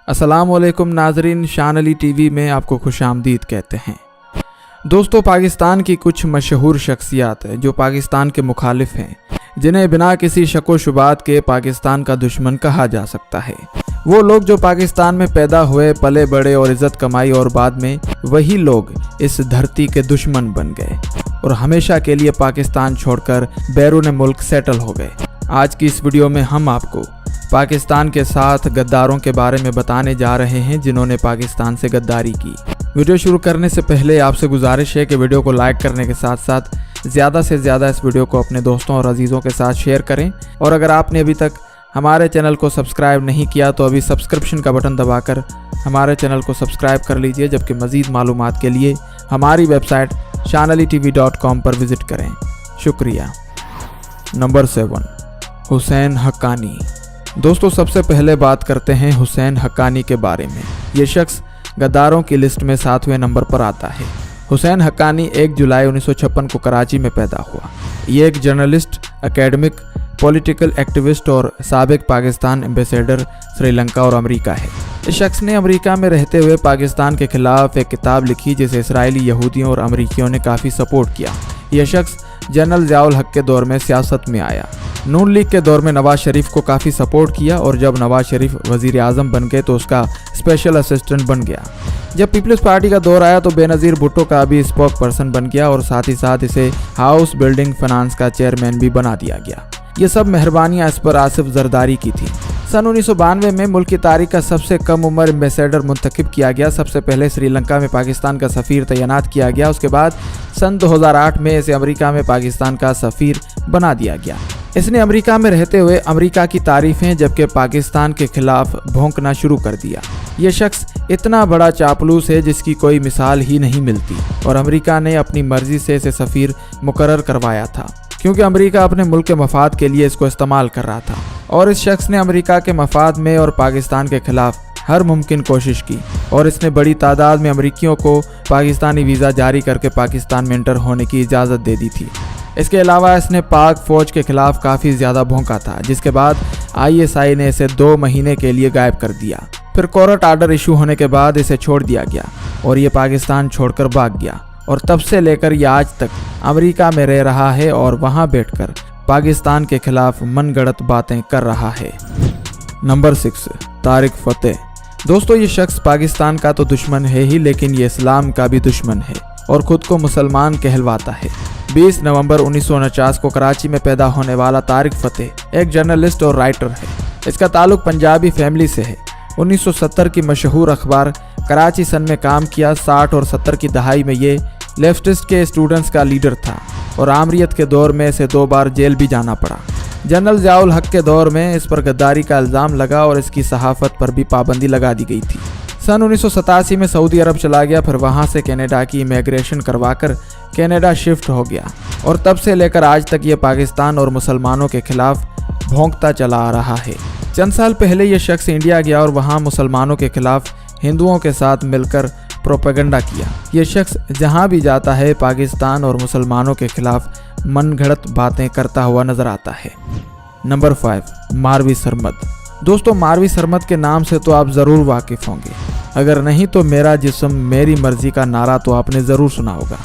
अस्सलाम वालेकुम नाजरीन, शान अली टीवी में आपको खुशामदीद कहते हैं। दोस्तों, पाकिस्तान की कुछ मशहूर शख्सियात हैं जो पाकिस्तान के मुखालिफ हैं, जिन्हें बिना किसी शक व शुबात के पाकिस्तान का दुश्मन कहा जा सकता है। वो लोग जो पाकिस्तान में पैदा हुए, पले बड़े और इज़्ज़त कमाई और बाद में वही लोग इस धरती के दुश्मन बन गए और हमेशा के लिए पाकिस्तान छोड़कर बैरून मुल्क सेटल हो गए। आज की इस वीडियो में हम आपको पाकिस्तान के 7 गद्दारों के बारे में बताने जा रहे हैं जिन्होंने पाकिस्तान से गद्दारी की। वीडियो शुरू करने से पहले आपसे गुजारिश है कि वीडियो को लाइक करने के साथ साथ ज़्यादा से ज़्यादा इस वीडियो को अपने दोस्तों और अजीज़ों के साथ शेयर करें। और अगर आपने अभी तक हमारे चैनल को सब्सक्राइब नहीं किया तो अभी सब्सक्रिप्शन का बटन दबाकर हमारे चैनल को सब्सक्राइब कर लीजिए, जबकि मज़ीद मालूमात के लिए हमारी वेबसाइट shanalitv.com पर विज़िट करें। शुक्रिया। नंबर 7, हुसैन हक्कानी। दोस्तों, सबसे पहले बात करते हैं हुसैन हक्कानी के बारे में। ये शख्स गद्दारों की लिस्ट में 7वें नंबर पर आता है। हुसैन हक्कानी 1 जुलाई 1956 को कराची में पैदा हुआ। ये एक जर्नलिस्ट, एकेडमिक, पॉलिटिकल एक्टिविस्ट और साबिक पाकिस्तान एम्बेसडर श्रीलंका और अमेरिका है। इस शख्स ने अमेरिका में रहते हुए पाकिस्तान के खिलाफ एक किताब लिखी जिसे इसराइली यहूदियों और अमेरिकियों ने काफ़ी सपोर्ट किया। यह शख्स जनरल ज़ियाउल हक के दौर में सियासत में आया। नून लीग के दौर में नवाज शरीफ को काफ़ी सपोर्ट किया और जब नवाज शरीफ वज़ीर आज़म बन गए तो उसका स्पेशल असिस्टेंट बन गया। जब पीपल्स पार्टी का दौर आया तो बेनज़ीर भुट्टो का भी स्पोक पर्सन बन गया और साथ ही साथ इसे हाउस बिल्डिंग फाइनेंस का चेयरमैन भी बना दिया गया। ये सब मेहरबानियाँ इस पर आसिफ जरदारी की थी। सन 1992 में मुल्क की तारीख का सबसे कम उम्र एम्बेसडर मुंतखब किया गया। सबसे पहले श्रीलंका में पाकिस्तान का सफ़ीर तैनात किया गया। उसके बाद सन 2008 में इसे अमेरिका में पाकिस्तान का सफ़ीर बना दिया गया। इसने अमेरिका में रहते हुए अमेरिका की तारीफ़ें जबकि पाकिस्तान के खिलाफ भौंकना शुरू कर दिया। ये शख्स इतना बड़ा चापलूस है जिसकी कोई मिसाल ही नहीं मिलती और अमेरिका ने अपनी मर्ज़ी से इसे सफ़ीर मुकर्रर करवाया था क्योंकि अमेरिका अपने मुल्क के मफाद के लिए इसको इस्तेमाल कर रहा था। और इस शख्स ने अमेरिका के मफाद में और पाकिस्तान के खिलाफ हर मुमकिन कोशिश की और इसने बड़ी तादाद में अमेरिकियों को पाकिस्तानी वीज़ा जारी करके पाकिस्तान में इंटर होने की इजाज़त दे दी थी। इसके अलावा इसने पाक फ़ौज के खिलाफ काफ़ी ज़्यादा भौंका था, जिसके बाद ISI ने इसे 2 महीने के लिए गायब कर दिया। फिर कोर्ट आर्डर इशू होने के बाद इसे छोड़ दिया गया और ये पाकिस्तान छोड़कर भाग गया और तब से लेकर ये आज तक अमेरिका में रह रहा है और वहाँ बैठकर पाकिस्तान के खिलाफ मनगढ़ंत बातें कर रहा है। नंबर 6, तारिक फ़तेह। दोस्तों, ये शख्स पाकिस्तान का तो दुश्मन है ही, लेकिन ये इस्लाम का भी दुश्मन है और ख़ुद को मुसलमान कहलवाता है। 20 नवंबर 1949 को कराची में पैदा होने वाला तारिक फ़तेह एक जर्नलिस्ट और राइटर है। इसका ताल्लुक पंजाबी फैमिली से है। 1970 की मशहूर अखबार कराची सन में काम किया। 60 और 70 की दहाई में ये लेफ्टिस्ट के स्टूडेंट्स का लीडर था और आमरीत के दौर में इसे 2 बार जेल भी जाना पड़ा। जनरल ज़ियाउल हक के दौर में इस पर गद्दारी का इल्ज़ाम लगा और इसकी सहाफ़त पर भी पाबंदी लगा दी गई थी। सन 1987 में सऊदी अरब चला गया, फिर वहाँ से कनाडा की इमिग्रेशन करवाकर कनाडा शिफ्ट हो गया और तब से लेकर आज तक ये पाकिस्तान और मुसलमानों के खिलाफ भौंकता चला आ रहा है। चंद साल पहले ये शख्स इंडिया गया और वहाँ मुसलमानों के खिलाफ हिंदुओं के साथ मिलकर प्रोपेगेंडा किया। ये शख्स जहाँ भी जाता है पाकिस्तान और मुसलमानों के खिलाफ मनगढ़ंत बातें करता हुआ नजर आता है। नंबर 5, मारवी सरमद। दोस्तों, मारवी सरमद के नाम से तो आप ज़रूर वाकिफ़ होंगे, अगर नहीं तो मेरा जिस्म मेरी मर्ज़ी का नारा तो आपने ज़रूर सुना होगा।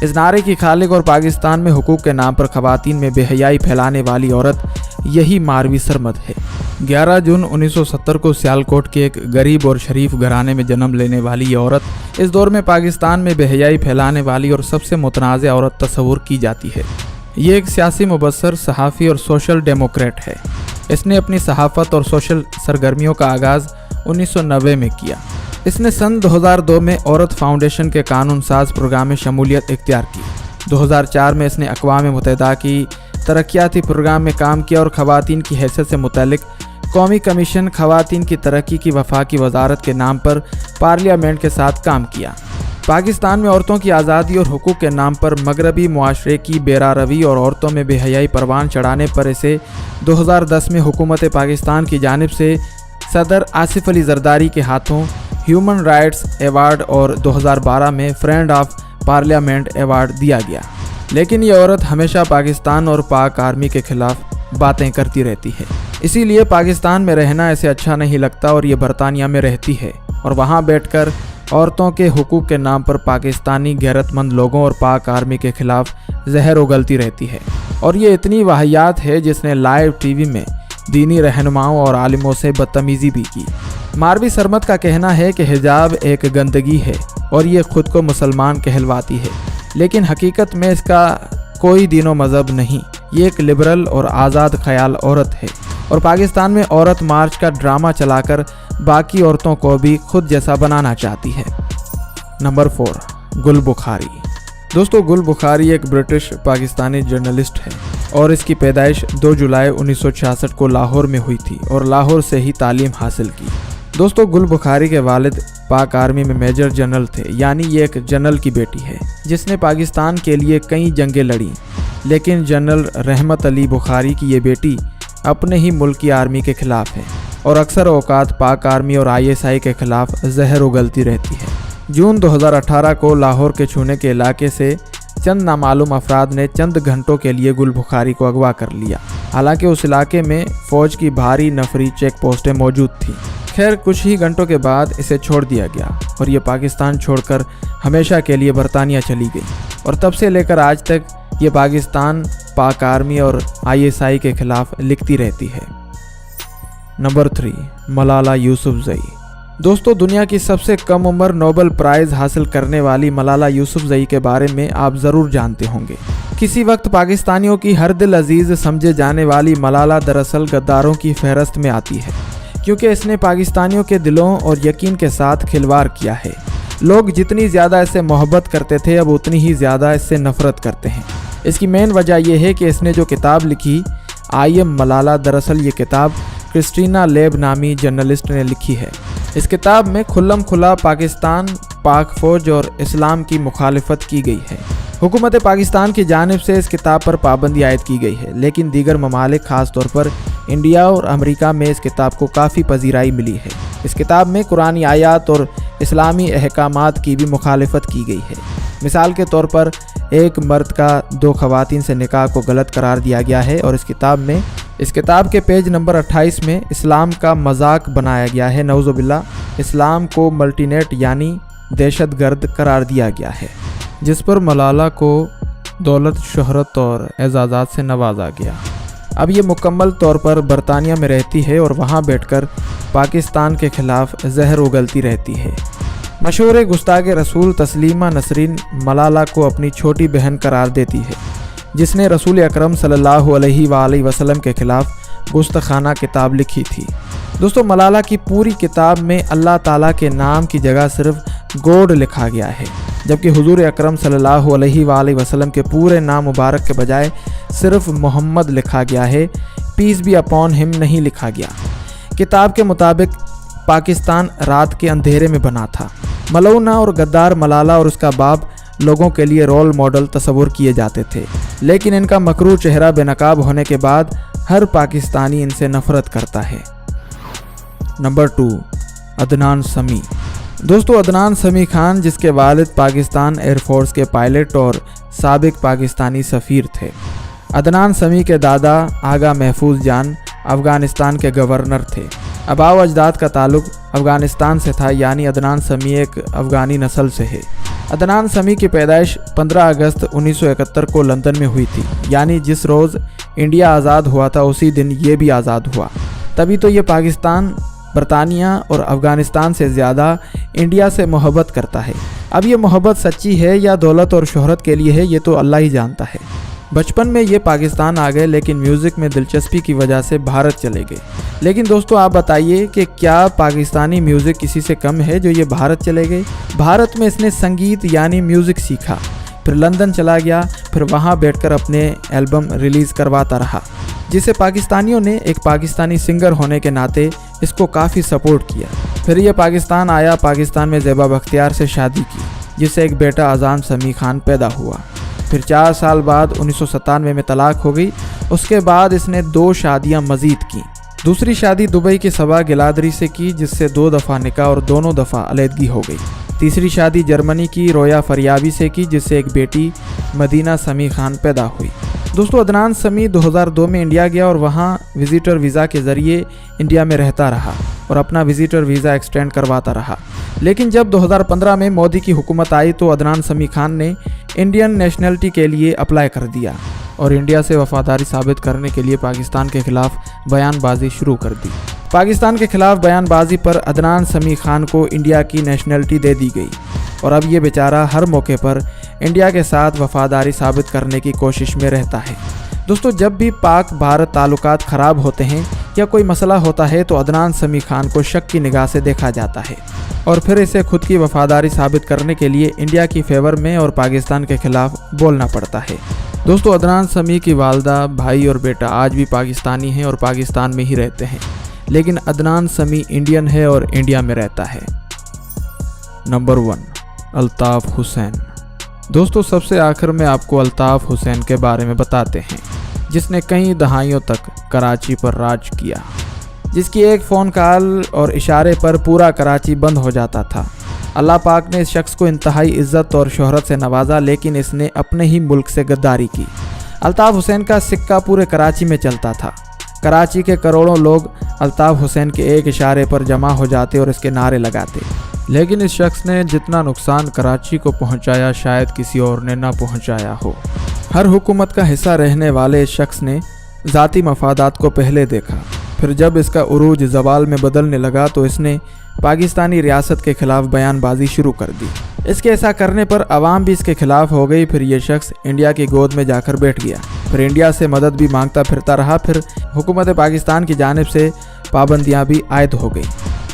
इस नारे की खालिक और पाकिस्तान में हुकूक के नाम पर ख़वातीन में बेहयाई फैलाने वाली औरत यही मारवी सरमद है। 11 जून 1970 को सियालकोट के एक गरीब और शरीफ घराने में जन्म लेने वाली ये औरत इस दौर में पाकिस्तान में बेहयाई फैलाने वाली और सबसे मुतनाज़ औरत तस्वुर की जाती है। ये एक सियासी मुबस्सर, सहाफ़ी और सोशल डेमोक्रेट है। इसने अपनी सहाफ़त और सोशल सरगर्मियों का आगाज़ 1990 में किया। इसने सन 2002 में औरत फाउंडेशन के कानून साज प्रोग्राम में शमूलियत इख्तियार की। 2004 में इसने अक़वाम मुत्तहिदा की तरक्याती प्रोग्राम में काम किया और ख़वातीन की हैसियत से मुतल्लिक कौमी कमीशन ख़वातीन की तरक्की की वफाकी वजारत के नाम पर पार्लियामेंट के साथ काम किया। पाकिस्तान में औरतों की आज़ादी और हुकूक के नाम पर मगरबी मुआशरे की बेरारवी और औरतों में बेहयाई परवान चढ़ाने पर इसे 2010 में हुकूमत पाकिस्तान की जानिब से सदर आसिफ अली जरदारी के हाथों ह्यूमन राइट्स अवार्ड और 2012 में फ्रेंड ऑफ पार्लियामेंट अवार्ड दिया गया। लेकिन ये औरत हमेशा पाकिस्तान और पाक आर्मी के खिलाफ बातें करती रहती है। इसी लिए पाकिस्तान में रहना इसे अच्छा नहीं लगता और ये बरतानिया में रहती है और वहाँ बैठकर औरतों के हुकूक के नाम पर पाकिस्तानी गैरतमंद लोगों और पाक आर्मी के खिलाफ जहर उगलती रहती है। और ये इतनी वाहियात है जिसने लाइव टीवी में दीनी रहनुमाओं और आलिमों से बदतमीज़ी भी की। मारवी सरमत का कहना है कि हिजाब एक गंदगी है और ये खुद को मुसलमान कहलवाती है, लेकिन हकीकत में इसका कोई दीनो मज़हब नहीं। ये एक लिबरल और आज़ाद ख्याल औरत है और पाकिस्तान में औरत मार्च का ड्रामा चलाकर बाकी औरतों को भी खुद जैसा बनाना चाहती है। नंबर 4, गुल बुखारी। दोस्तों, गुल बुखारी एक ब्रिटिश पाकिस्तानी जर्नलिस्ट है और इसकी पैदाइश 2 जुलाई 1966 को लाहौर में हुई थी और लाहौर से ही तालीम हासिल की। दोस्तों, गुल बुखारी के वालिद पाक आर्मी में मेजर जनरल थे, यानी ये एक जनरल की बेटी है जिसने पाकिस्तान के लिए कई जंगें लड़ी। लेकिन जनरल रहमत अली बुखारी की ये बेटी अपने ही मुल्क की आर्मी के खिलाफ है और अक्सर औकात पाक आर्मी और ISI के खिलाफ जहर उगलती रहती है। जून 2018 को लाहौर के छूने के इलाके से चंद नामालूम अफराद ने चंद घंटों के लिए गुल बुखारी को अगवा कर लिया। हालांकि उस इलाके में फ़ौज की भारी नफरी चेक पोस्टें मौजूद थीं। खैर, कुछ ही घंटों के बाद इसे छोड़ दिया गया और ये पाकिस्तान छोड़कर हमेशा के लिए बरतानिया चली गई और तब से लेकर आज तक ये पाकिस्तान पाक आर्मी और ISI के खिलाफ लिखती रहती है। नंबर 3, मलाला यूसुफजई। दोस्तों, दुनिया की सबसे कम उम्र नोबेल प्राइज़ हासिल करने वाली मलाला यूसुफजई के बारे में आप ज़रूर जानते होंगे। किसी वक्त पाकिस्तानियों की हर दिल अजीज़ समझे जाने वाली मलाला दरअसल गद्दारों की फहरस्त में आती है, क्योंकि इसने पाकिस्तानियों के दिलों और यकीन के साथ खिलवाड़ किया है। लोग जितनी ज़्यादा इससे मोहब्बत करते थे, अब उतनी ही ज़्यादा इससे नफ़रत करते हैं। इसकी मेन वजह यह है कि इसने जो किताब लिखी आई एम मलाला, दरअसल ये किताब क्रिस्टीना लेब नामी जर्नलिस्ट ने लिखी है। इस किताब में खुल्लम खुला पाकिस्तान, पाक फ़ौज और इस्लाम की मुखालिफत की गई है। हुकूमत पाकिस्तान की जानिब से इस किताब पर पाबंदी आयद की गई है, लेकिन दीगर ममालिक ख़ास तौर पर इंडिया और अमेरिका में इस किताब को काफ़ी पजीराई मिली है। इस किताब में कुरानी आयात और इस्लामी अहकामात की भी मुखालिफत की गई है। मिसाल के तौर पर एक मर्द का 2 ख़वातीन से निकाह को गलत करार दिया गया है और इस किताब के पेज नंबर 28 में इस्लाम का मजाक बनाया गया है। नौजुबिल्ला, इस्लाम को मल्टीनेट यानी दहशतगर्द करार दिया गया है, जिस पर मलाला को दौलत, शोहरत और एजाज़ात से नवाजा गया। अब ये मुकम्मल तौर पर बरतानिया में रहती है और वहाँ बैठकर पाकिस्तान के खिलाफ जहर उगलती रहती है। मशहूर गुस्तागे रसूल तस्लीमा नसरीन मलाला को अपनी छोटी बहन करार देती है, जिसने रसूल अकरम सल्लल्लाहु अलैहि वसल्लम के खिलाफ गुस्ताखाना किताब लिखी थी। दोस्तों, मलाला की पूरी किताब में अल्लाह ताला के नाम की जगह सिर्फ गॉड लिखा गया है, जबकि हुजूर अकरम सल्लल्लाहु अलैहि वसल्लम के पूरे नाम मुबारक के बजाय सिर्फ मोहम्मद लिखा गया है, पीस बी अपॉन हिम नहीं लिखा गया। किताब के मुताबिक पाकिस्तान रात के अंधेरे में बना था। मलौना और गद्दार मलाला और उसका बाप लोगों के लिए रोल मॉडल तस्वुर किए जाते थे, लेकिन इनका मकरू चेहरा बेनकाब होने के बाद हर पाकिस्तानी इनसे नफरत करता है। नंबर 2, अदनान समी। दोस्तों, अदनान समी खान, जिसके वालिद पाकिस्तान एयरफोर्स के पायलट और साबिक पाकिस्तानी सफ़ीर थे। अदनान समी के दादा आगा महफूज जान अफ़गानिस्तान के गवर्नर थे। आबाओ अजदाद का ताल्लुक अफ़गानिस्तान से था, यानी अदनान समी एक अफ़गानी नस्ल से है। अदनान समी की पैदाइश 15 अगस्त 1971 को लंदन में हुई थी, यानी जिस रोज़ इंडिया आज़ाद हुआ था उसी दिन ये भी आज़ाद हुआ। तभी तो ये पाकिस्तान, बरतानिया और अफ़गानिस्तान से ज़्यादा इंडिया से मोहब्बत करता है। अब ये मोहब्बत सच्ची है या दौलत और शोहरत के लिए है, ये तो अल्लाह ही जानता है। बचपन में ये पाकिस्तान आ गए, लेकिन म्यूज़िक में दिलचस्पी की वजह से भारत चले गए। लेकिन दोस्तों, आप बताइए कि क्या पाकिस्तानी म्यूज़िक किसी से कम है जो ये भारत चले गए? भारत में इसने संगीत यानी म्यूज़िक सीखा, फिर लंदन चला गया, फिर वहाँ बैठकर अपने एल्बम रिलीज़ करवाता रहा, जिसे पाकिस्तानियों ने एक पाकिस्तानी सिंगर होने के नाते इसको काफ़ी सपोर्ट किया। फिर ये पाकिस्तान आया, पाकिस्तान में ज़ेबा बख्तियार से शादी की, जिससे एक बेटा अज़ान समी खान पैदा हुआ। फिर 4 साल बाद 1997 में तलाक हो गई। उसके बाद इसने 2 शादियां मज़ीद की। दूसरी शादी दुबई के सबा गिलादरी से की, जिससे 2 दफ़ा निकाह और दोनों दफ़ा अलहदगी हो गई। तीसरी शादी जर्मनी की रोया फरियाबी से की, जिससे एक बेटी मदीना समी खान पैदा हुई। दोस्तों, अदनान समी 2002 में इंडिया गया और वहाँ विजिटर वीज़ा के ज़रिए इंडिया में रहता रहा और अपना विजिटर वीज़ा एक्सटेंड करवाता रहा। लेकिन जब 2015 में मोदी की हुकूमत आई तो अदनान समी खान ने इंडियन नेशनलिटी के लिए अप्लाई कर दिया और इंडिया से वफादारी साबित करने के लिए पाकिस्तान के खिलाफ बयानबाजी शुरू कर दी। पाकिस्तान के खिलाफ बयानबाजी पर अदनान समी खान को इंडिया की नेशनलिटी दे दी गई और अब ये बेचारा हर मौके पर इंडिया के साथ वफादारी साबित करने की कोशिश में रहता है। दोस्तों, जब भी पाक भारत ताल्लुकात ख़राब होते हैं या कोई मसला होता है तो अदनान समी खान को शक की निगाह से देखा जाता है और फिर इसे खुद की वफादारी साबित करने के लिए इंडिया की फेवर में और पाकिस्तान के खिलाफ बोलना पड़ता है। दोस्तों, अदनान समी की वालदा, भाई और बेटा आज भी पाकिस्तानी हैं और पाकिस्तान में ही रहते हैं, लेकिन अदनान समी इंडियन है और इंडिया में रहता है। नंबर 1, अल्ताफ़ हुसैन। दोस्तों, सबसे आखिर में आपको अल्ताफ़ हुसैन के बारे में बताते हैं, जिसने कई दहाइयों तक कराची पर राज किया, जिसकी एक फ़ोन कॉल और इशारे पर पूरा कराची बंद हो जाता था। अल्लाह पाक ने इस शख्स को इंतहाई इज़्ज़त और शोहरत से नवाजा, लेकिन इसने अपने ही मुल्क से गद्दारी की। अल्ताफ़ हुसैन का सिक्का पूरे कराची में चलता था। कराची के करोड़ों लोग अल्ताफ़ हुसैन के एक इशारे पर जमा हो जाते और इसके नारे लगाते, लेकिन इस शख्स ने जितना नुकसान कराची को पहुंचाया शायद किसी और ने ना पहुंचाया हो। हर हुकूमत का हिस्सा रहने वाले इस शख्स ने ज़ाती मफादात को पहले देखा, फिर जब इसका उरूज ज़वाल में बदलने लगा तो इसने पाकिस्तानी रियासत के खिलाफ बयानबाजी शुरू कर दी। इसके ऐसा करने पर आवाम भी इसके खिलाफ हो गई। फिर ये शख्स इंडिया की गोद में जाकर बैठ गया, फिर इंडिया से मदद भी मांगता फिरता रहा। फिर हुकूमत पाकिस्तान की जानिब से पाबंदियाँ भी आयद हो गई।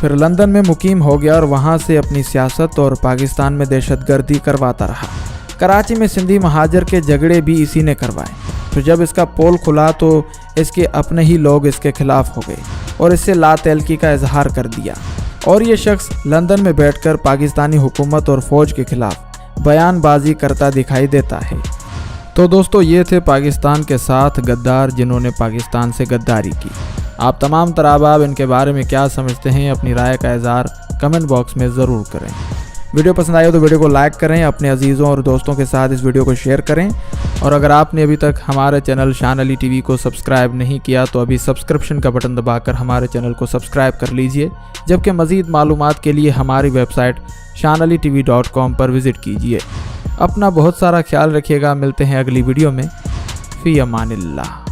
फिर लंदन में मुकीम हो गया और वहाँ से अपनी सियासत और पाकिस्तान में दहशतगर्दी करवाता रहा। कराची में सिंधी महाजर के झगड़े भी इसी ने करवाए। फिर जब इसका पोल खुला तो इसके अपने ही लोग इसके खिलाफ हो गए और इससे लातैल्की का इजहार कर दिया और ये शख्स लंदन में बैठकर पाकिस्तानी हुकूमत और फ़ौज के खिलाफ बयानबाजी करता दिखाई देता है। तो दोस्तों, ये थे पाकिस्तान के 7 गद्दार जिन्होंने पाकिस्तान से गद्दारी की। आप तमाम तराबाब इनके बारे में क्या समझते हैं, अपनी राय का इज़हार कमेंट बॉक्स में ज़रूर करें। वीडियो पसंद आए तो वीडियो को लाइक करें, अपने अजीज़ों और दोस्तों के साथ इस वीडियो को शेयर करें और अगर आपने अभी तक हमारे चैनल शान अली टीवी को सब्सक्राइब नहीं किया तो अभी सब्सक्रिप्शन का बटन दबाकर हमारे चैनल को सब्सक्राइब कर लीजिए, जबकि मज़ीद मालूमात के लिए हमारी वेबसाइट shanalitv.com पर विज़िट कीजिए। अपना बहुत सारा ख्याल रखिएगा। मिलते हैं अगली वीडियो में। फ़ी अमानिल्लाह।